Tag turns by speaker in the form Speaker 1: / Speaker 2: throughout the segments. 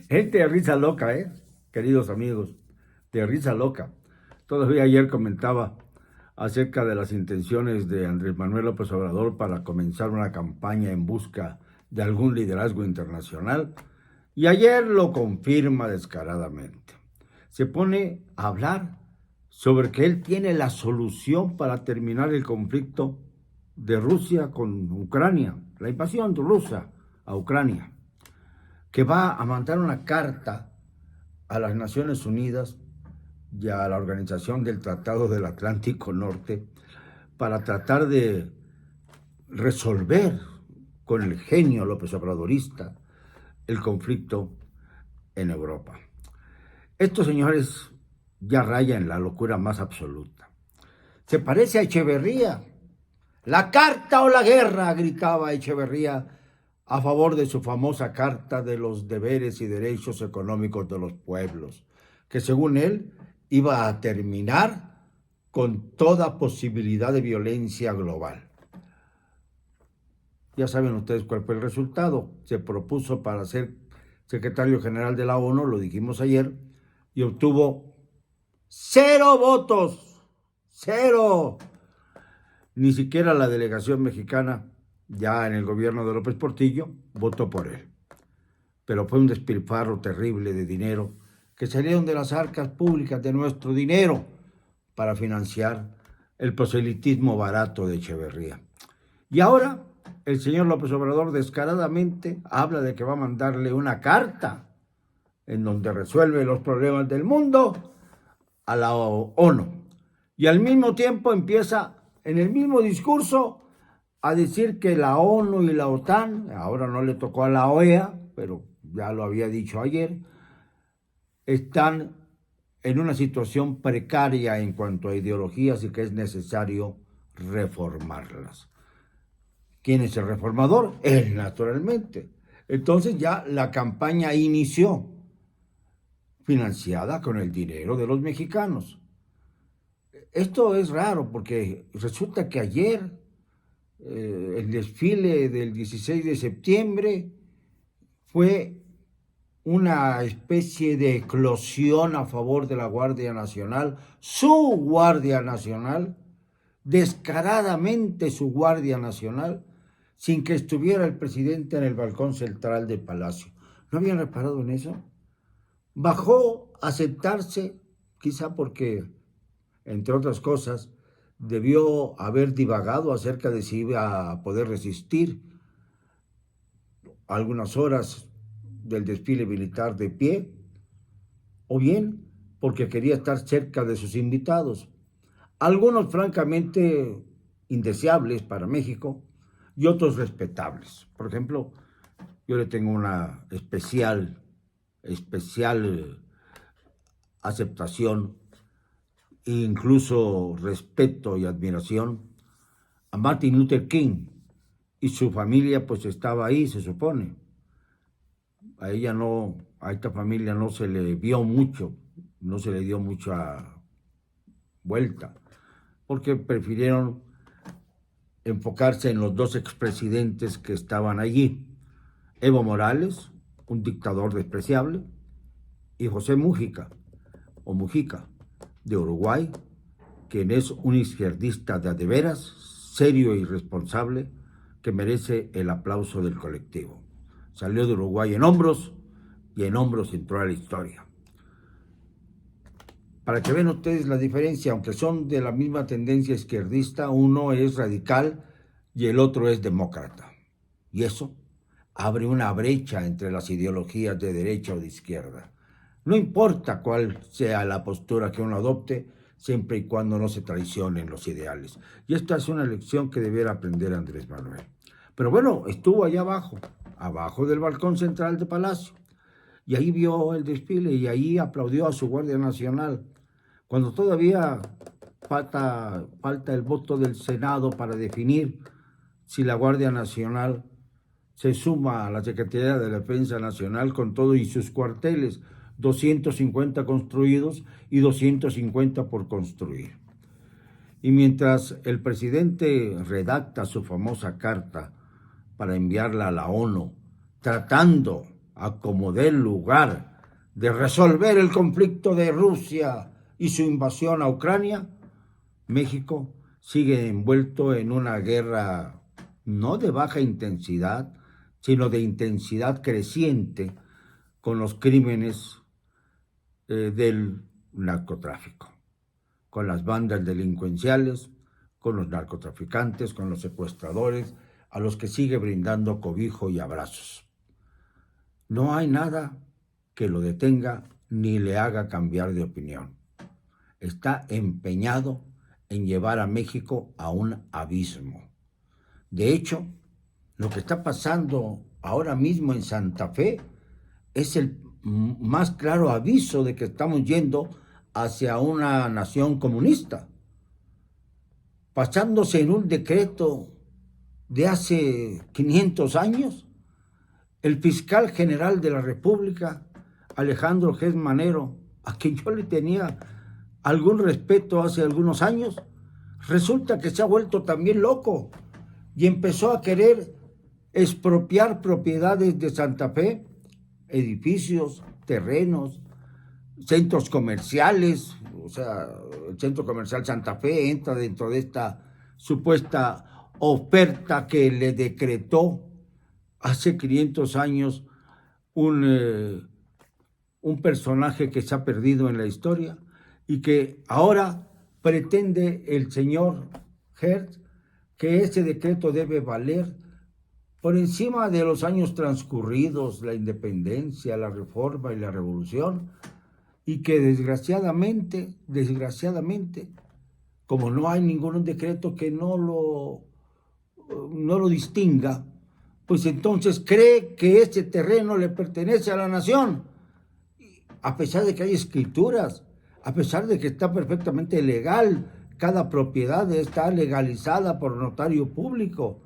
Speaker 1: Gente de risa loca, queridos amigos, de risa loca. Todavía ayer comentaba acerca de las intenciones de Andrés Manuel López Obrador para comenzar una campaña en busca de algún liderazgo internacional, y ayer lo confirma descaradamente. Se pone a hablar sobre que él tiene la solución para terminar el conflicto de Rusia con Ucrania, la invasión rusa a Ucrania, que va a mandar una carta a las Naciones Unidas y a la Organización del Tratado del Atlántico Norte para tratar de resolver con el genio López Obradorista el conflicto en Europa. Estos señores ya rayan en la locura más absoluta. Se parece a Echeverría. La carta o la guerra, gritaba Echeverría a favor de su famosa Carta de los Deberes y Derechos Económicos de los Pueblos, que según él iba a terminar con toda posibilidad de violencia global. Ya saben ustedes cuál fue el resultado. Se propuso para ser secretario general de la ONU, lo dijimos ayer, y obtuvo 0 votos. 0. Ni siquiera la delegación mexicana, ya en el gobierno de López Portillo, votó por él. Pero fue un despilfarro terrible de dinero que salieron de las arcas públicas, de nuestro dinero, para financiar el proselitismo barato de Echeverría. Y ahora el señor López Obrador descaradamente habla de que va a mandarle una carta en donde resuelve los problemas del mundo a la ONU. Y al mismo tiempo empieza en el mismo discurso a decir que la ONU y la OTAN, ahora no le tocó a la OEA, pero ya lo había dicho ayer, están en una situación precaria en cuanto a ideologías y que es necesario reformarlas. ¿Quién es el reformador? Él, naturalmente. Entonces ya la campaña inició, financiada con el dinero de los mexicanos. Esto es raro porque resulta que ayer el desfile del 16 de septiembre fue una especie de eclosión a favor de la Guardia Nacional, su Guardia Nacional, descaradamente su Guardia Nacional, sin que estuviera el presidente en el balcón central del Palacio. ¿No habían reparado en eso? Bajó a sentarse, quizá porque, entre otras cosas, debió haber divagado acerca de si iba a poder resistir algunas horas del desfile militar de pie, o bien porque quería estar cerca de sus invitados, algunos francamente indeseables para México y otros respetables. Por ejemplo, yo le tengo una especial aceptación e incluso respeto y admiración a Martin Luther King, y su familia pues estaba ahí, se supone. A esta familia no se le vio mucho, no se le dio mucha vuelta, porque prefirieron enfocarse en los dos expresidentes que estaban allí: Evo Morales, un dictador despreciable, y José Mujica, de Uruguay, quien es un izquierdista de veras, serio y responsable, que merece el aplauso del colectivo. Salió de Uruguay en hombros, y en hombros entró a la historia. Para que vean ustedes la diferencia, aunque son de la misma tendencia izquierdista, uno es radical y el otro es demócrata. Y eso abre una brecha entre las ideologías de derecha o de izquierda. No importa cuál sea la postura que uno adopte, siempre y cuando no se traicionen los ideales. Y esta es una lección que debiera aprender Andrés Manuel. Pero bueno, estuvo allá abajo del balcón central de Palacio, y ahí vio el desfile y ahí aplaudió a su Guardia Nacional, cuando todavía falta el voto del Senado para definir si la Guardia Nacional se suma a la Secretaría de Defensa Nacional con todo y sus cuarteles, 250 construidos y 250 por construir. Y mientras el presidente redacta su famosa carta para enviarla a la ONU, tratando a como dé lugar de resolver el conflicto de Rusia y su invasión a Ucrania, México sigue envuelto en una guerra no de baja intensidad, sino de intensidad creciente con los crímenes del narcotráfico, con las bandas delincuenciales, con los narcotraficantes, con los secuestradores, a los que sigue brindando cobijo y abrazos. No hay nada que lo detenga ni le haga cambiar de opinión. Está empeñado en llevar a México a un abismo. De hecho, lo que está pasando ahora mismo en Santa Fe es el más claro aviso de que estamos yendo hacia una nación comunista, basándose en un decreto de hace 500 años. El fiscal general de la República, Alejandro Gertz Manero, a quien yo le tenía algún respeto hace algunos años, resulta que se ha vuelto también loco y empezó a querer expropiar propiedades de Santa Fe, edificios, terrenos, centros comerciales. O sea, el centro comercial Santa Fe entra dentro de esta supuesta oferta que le decretó hace 500 años un personaje que se ha perdido en la historia y que ahora pretende el señor Gertz que ese decreto debe valer por encima de los años transcurridos, la independencia, la reforma y la revolución, y que desgraciadamente, como no hay ningún decreto que no lo distinga, pues entonces cree que ese terreno le pertenece a la nación, a pesar de que hay escrituras, a pesar de que está perfectamente legal, cada propiedad está legalizada por notario público,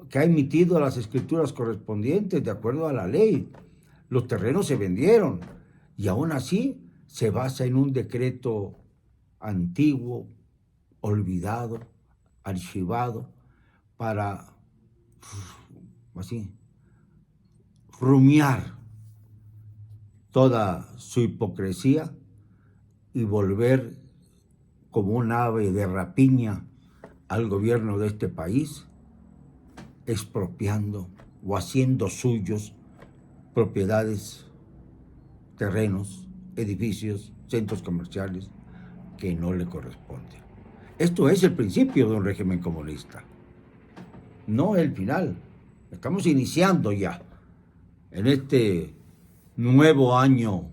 Speaker 1: que ha emitido las escrituras correspondientes de acuerdo a la ley. Los terrenos se vendieron y aún así se basa en un decreto antiguo, olvidado, archivado, para así rumiar toda su hipocresía y volver como un ave de rapiña al gobierno de este país, expropiando o haciendo suyos propiedades, terrenos, edificios, centros comerciales que no le corresponden. Esto es el principio de un régimen comunista, no el final. Estamos iniciando ya en este nuevo año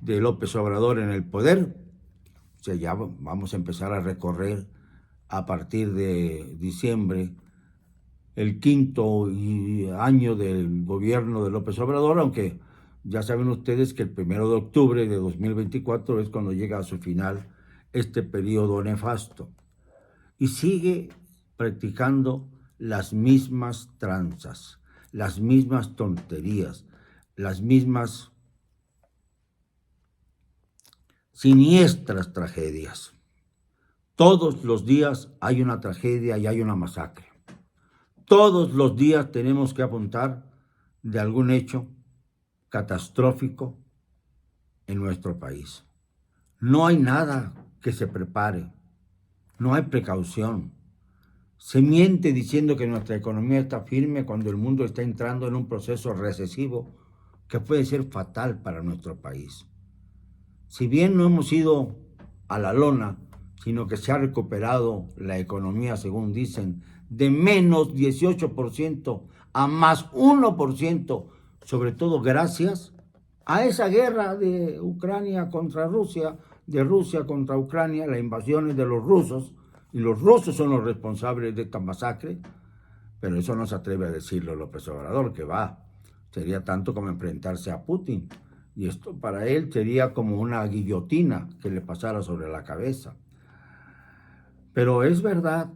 Speaker 1: de López Obrador en el poder. O sea, ya vamos a empezar a recorrer a partir de diciembre el quinto año del gobierno de López Obrador, aunque ya saben ustedes que el 1 de octubre de 2024 es cuando llega a su final este periodo nefasto. Y sigue practicando las mismas tranzas, las mismas tonterías, las mismas siniestras tragedias. Todos los días hay una tragedia y hay una masacre. Todos los días tenemos que apuntar de algún hecho catastrófico en nuestro país. No hay nada que se prepare, no hay precaución. Se miente diciendo que nuestra economía está firme cuando el mundo está entrando en un proceso recesivo que puede ser fatal para nuestro país. Si bien no hemos ido a la lona, sino que se ha recuperado la economía, según dicen, de menos 18% a más 1%, sobre todo gracias a esa guerra de Ucrania contra Rusia, de Rusia contra Ucrania, la invasión de los rusos, y los rusos son los responsables de esta masacre, pero eso no se atreve a decirlo López Obrador, que sería tanto como enfrentarse a Putin, y esto para él sería como una guillotina que le pasara sobre la cabeza. Pero es verdad,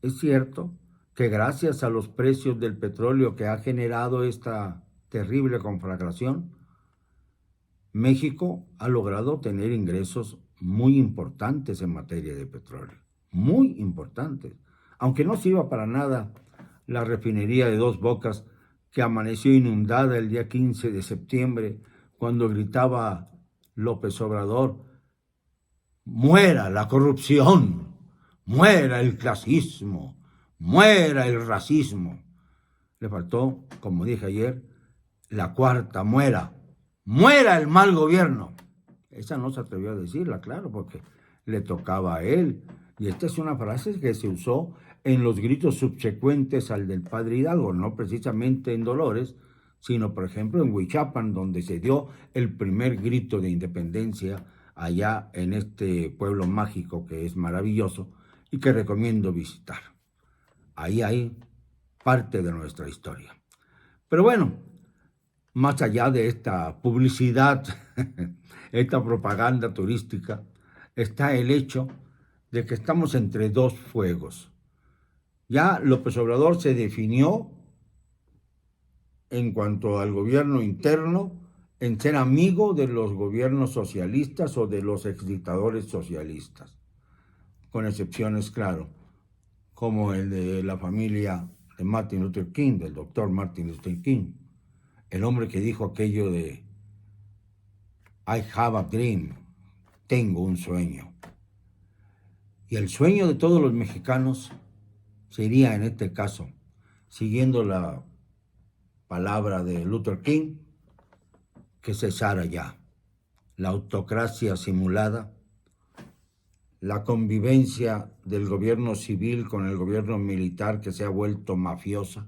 Speaker 1: es cierto, que gracias a los precios del petróleo que ha generado esta terrible conflagración, México ha logrado tener ingresos muy importantes en materia de petróleo, muy importantes. Aunque no sirva para nada la refinería de Dos Bocas, que amaneció inundada el día 15 de septiembre, cuando gritaba López Obrador: muera la corrupción, muera el clasismo, muera el racismo. Le faltó, como dije ayer, la cuarta: muera, muera el mal gobierno. Esa no se atrevió a decirla, claro, porque le tocaba a él. Y esta es una frase que se usó en los gritos subsecuentes al del padre Hidalgo, no precisamente en Dolores, sino por ejemplo en Huichapan, donde se dio el primer grito de independencia allá en este pueblo mágico que es maravilloso y que recomiendo visitar. Ahí hay parte de nuestra historia. Pero bueno, más allá de esta publicidad, esta propaganda turística, está el hecho de que estamos entre dos fuegos. Ya López Obrador se definió en cuanto al gobierno interno en ser amigo de los gobiernos socialistas o de los exdictadores socialistas, con excepciones, claro, como el de la familia de Martin Luther King, del doctor Martin Luther King, el hombre que dijo aquello de I have a dream, tengo un sueño. Y el sueño de todos los mexicanos sería, en este caso, siguiendo la palabra de Luther King, que cesara ya la autocracia simulada, la convivencia del gobierno civil con el gobierno militar que se ha vuelto mafiosa,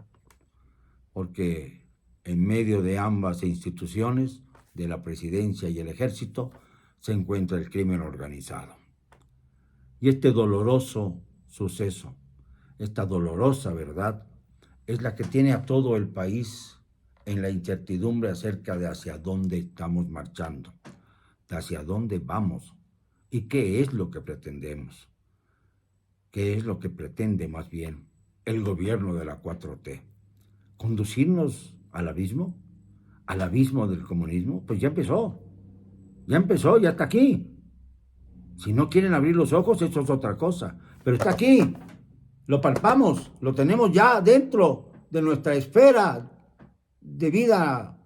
Speaker 1: porque en medio de ambas instituciones, de la presidencia y el ejército, se encuentra el crimen organizado. Y este doloroso suceso, esta dolorosa verdad, es la que tiene a todo el país en la incertidumbre acerca de hacia dónde estamos marchando, de hacia dónde vamos y qué es lo que pretendemos, qué es lo que pretende más bien el gobierno de la 4T. ¿Conducirnos al abismo del comunismo? Pues ya empezó, ya está aquí. Si no quieren abrir los ojos, eso es otra cosa, pero está aquí, lo palpamos, lo tenemos ya dentro de nuestra esfera de vida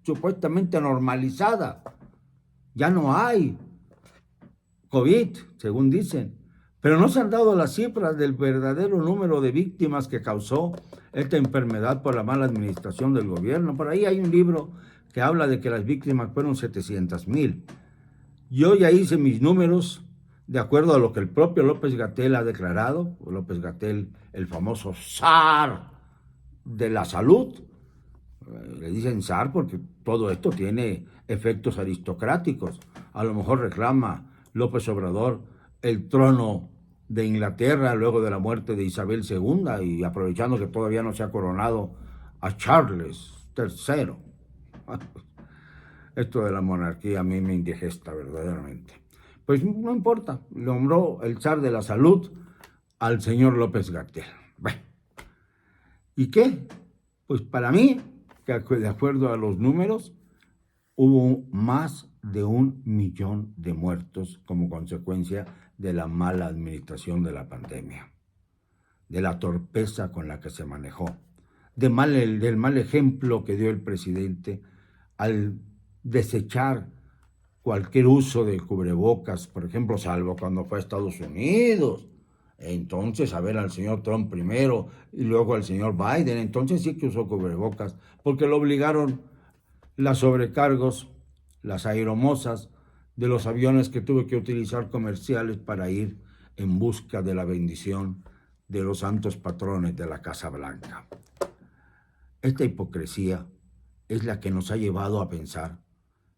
Speaker 1: supuestamente normalizada. Ya no hay COVID, según dicen, pero no se han dado las cifras del verdadero número de víctimas que causó esta enfermedad por la mala administración del gobierno. Por ahí hay un libro que habla de que las víctimas fueron 700,000. Yo ya hice mis números de acuerdo a lo que el propio López-Gatell ha declarado. López-Gatell, el famoso zar de la salud. Le dicen zar porque todo esto tiene efectos aristocráticos. A lo mejor reclama López Obrador el trono de Inglaterra luego de la muerte de Isabel II y aprovechando que todavía no se ha coronado a Charles III. Esto de la monarquía a mí me indigesta verdaderamente. Pues no importa, nombró el zar de la salud al señor López-Gatell. Bueno, ¿y qué? Pues para mí, que de acuerdo a los números, hubo más de 1,000,000 de muertos como consecuencia de la mala administración de la pandemia, de la torpeza con la que se manejó, del mal ejemplo que dio el presidente al desechar cualquier uso de cubrebocas, por ejemplo, salvo cuando fue a Estados Unidos. Entonces, a ver al señor Trump primero y luego al señor Biden, entonces sí que usó cubrebocas, porque lo obligaron las sobrecargos, las aeromosas de los aviones que tuve que utilizar comerciales para ir en busca de la bendición de los santos patrones de la Casa Blanca. Esta hipocresía es la que nos ha llevado a pensar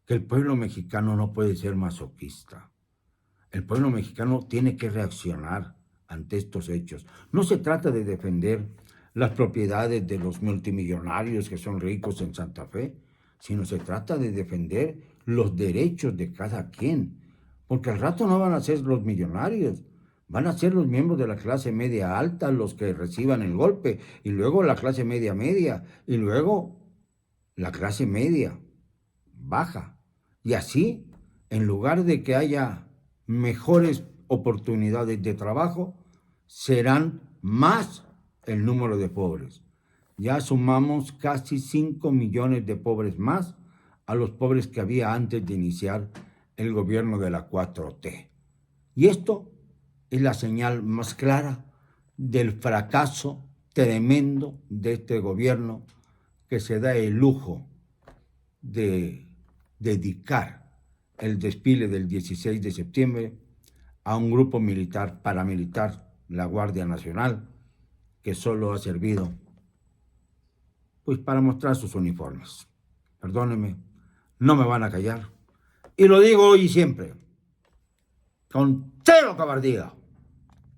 Speaker 1: que el pueblo mexicano no puede ser masoquista. El pueblo mexicano tiene que reaccionar ante estos hechos. No se trata de defender las propiedades de los multimillonarios que son ricos en Santa Fe, sino se trata de defender los derechos de cada quien, porque al rato no van a ser los millonarios, van a ser los miembros de la clase media alta los que reciban el golpe, y luego la clase media media, y luego la clase media baja. Y así, en lugar de que haya mejores oportunidades de trabajo, serán más el número de pobres. Ya sumamos casi 5 millones de pobres más a los pobres que había antes de iniciar el gobierno de la 4T. Y esto es la señal más clara del fracaso tremendo de este gobierno que se da el lujo de dedicar el desfile del 16 de septiembre a un grupo militar, paramilitar, la Guardia Nacional, que solo ha servido pues para mostrar sus uniformes. Perdónenme, no me van a callar. Y lo digo hoy y siempre, con cero cobardía.